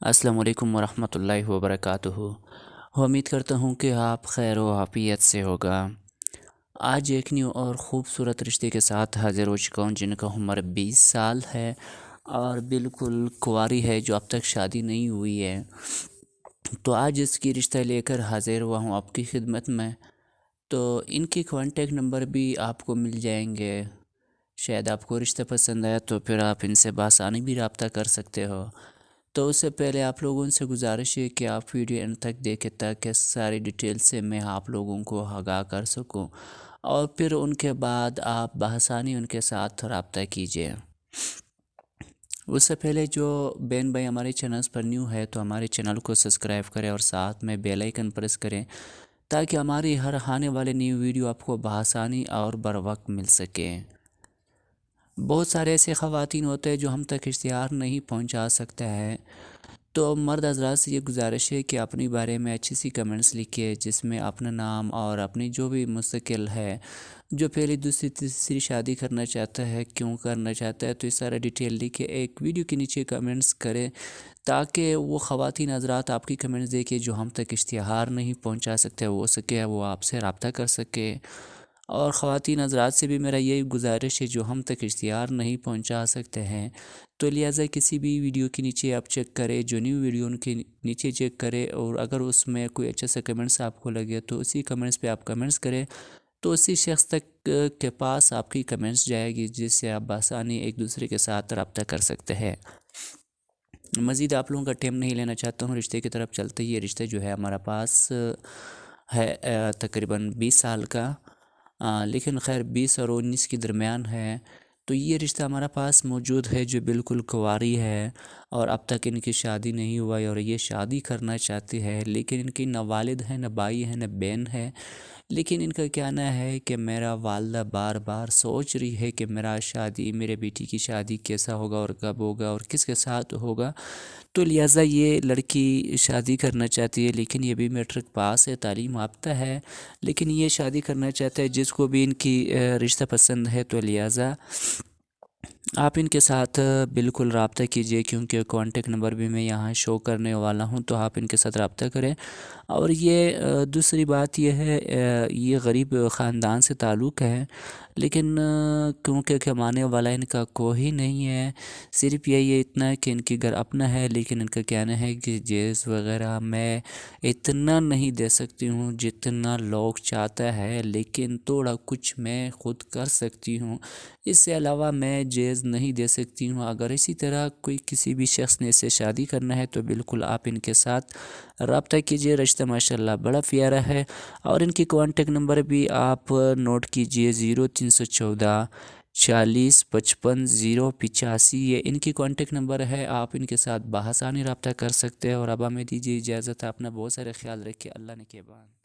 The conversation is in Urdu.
السلام علیکم ورحمۃ اللہ وبرکاتہ۔ امید کرتا ہوں کہ آپ خیر و عافیت سے ہوگا۔ آج ایک نیو اور خوبصورت رشتے کے ساتھ حاضر ہو چکا ہوں جن کا عمر 20 سال ہے اور بالکل کنواری ہے، جو اب تک شادی نہیں ہوئی ہے۔ تو آج اس کی رشتہ لے کر حاضر ہوا ہوں آپ کی خدمت میں۔ تو ان کی کانٹیکٹ نمبر بھی آپ کو مل جائیں گے، شاید آپ کو رشتہ پسند آیا تو پھر آپ ان سے بآسانی بھی رابطہ کر سکتے ہو۔ تو اس سے پہلے آپ لوگوں سے گزارش ہے کہ آپ ویڈیو اینڈ تک دیکھیں تاکہ ساری ڈیٹیل سے میں آپ لوگوں کو آگاہ کر سکوں، اور پھر ان کے بعد آپ بآسانی ان کے ساتھ رابطہ کیجیے۔ اس سے پہلے جو بہن بھائی ہمارے چینلز پر نیو ہے تو ہمارے چینل کو سبسکرائب کریں اور ساتھ میں بیل آئیکن پریس کریں تاکہ ہماری ہر آنے والے نیو ویڈیو آپ کو بآسانی اور بر وقت مل سکے۔ بہت سارے ایسے خواتین ہوتے ہیں جو ہم تک اشتہار نہیں پہنچا سکتے ہیں، تو مرد حضرات سے یہ گزارش ہے کہ اپنی بارے میں اچھی سی کمنٹس لکھیے جس میں اپنا نام اور اپنی جو بھی مستقل ہے، جو پہلی دوسری تیسری شادی کرنا چاہتا ہے، کیوں کرنا چاہتا ہے، تو اس سارا ڈیٹیل لکھے ایک ویڈیو کے نیچے کمنٹس کریں تاکہ وہ خواتین حضرات آپ کی کمنٹس دیکھیں جو ہم تک اشتہار نہیں پہنچا سکتے، وہ سکے وہ آپ سے رابطہ کر سکے۔ اور خواتین حضرات سے بھی میرا یہی گزارش ہے جو ہم تک اشتہار نہیں پہنچا سکتے ہیں، تو لہٰذا کسی بھی ویڈیو کے نیچے آپ چیک کریں، جو نیو ویڈیو ان کے نیچے چیک کریں، اور اگر اس میں کوئی اچھا سا کمنٹس آپ کو لگے تو اسی کمنٹس پہ آپ کمنٹس کریں، تو اسی شخص تک کے پاس آپ کی کمنٹس جائے گی جس سے آپ بآسانی ایک دوسرے کے ساتھ رابطہ کر سکتے ہیں۔ مزید آپ لوگوں کا ٹائم نہیں لینا چاہتا ہوں، رشتے کی طرف چلتے ہی یہ رشتہ جو ہے ہمارا پاس ہے تقریباً 20 سال کا، لیکن خیر 20 اور 19 کے درمیان ہے۔ تو یہ رشتہ ہمارا پاس موجود ہے جو بالکل کنواری ہے اور اب تک ان کی شادی نہیں ہوا ہے، اور یہ شادی کرنا چاہتی ہے، لیکن ان کی نہ والد ہے، نہ بھائی ہے، نہ بہن ہے۔ لیکن ان کا کہنا ہے کہ میرا والدہ بار بار سوچ رہی ہے کہ میرے بیٹی کی شادی کیسا ہوگا اور کب ہوگا اور کس کے ساتھ ہوگا، تو لہٰذا یہ لڑکی شادی کرنا چاہتی ہے، لیکن یہ بھی میٹرک پاس ہے، تعلیم یافتہ ہے، لیکن یہ شادی کرنا چاہتا ہے جس کو بھی ان کی رشتہ پسند ہے، تو لہٰذا آپ ان کے ساتھ بالکل رابطہ کیجئے، کیونکہ کانٹیکٹ نمبر بھی میں یہاں شو کرنے والا ہوں، تو آپ ان کے ساتھ رابطہ کریں۔ اور یہ دوسری بات یہ ہے، یہ غریب خاندان سے تعلق ہے، لیکن کیونکہ کمانے والا ان کا کوئی نہیں ہے، صرف یہی اتنا ہے کہ ان کی گھر اپنا ہے، لیکن ان کا کہنا ہے کہ جیز وغیرہ میں اتنا نہیں دے سکتی ہوں جتنا لوگ چاہتا ہے، لیکن تھوڑا کچھ میں خود کر سکتی ہوں، اس سے علاوہ میں جیز نہیں دے سکتی ہوں۔ اگر اسی طرح کسی بھی شخص نے اسے شادی کرنا ہے تو بالکل آپ ان کے ساتھ رابطہ کیجئے، رشتہ ماشاءاللہ بڑا پیارا ہے۔ اور ان کی کانٹیکٹ نمبر بھی آپ نوٹ کیجئے 0314 40 55 085، یہ ان کی کانٹیکٹ نمبر ہے، آپ ان کے ساتھ بآسانی رابطہ کر سکتے ہیں۔ اور اب ہمیں دیجیے اجازت، اپنا بہت سارے خیال رکھیے، اللہ نے کے بعد۔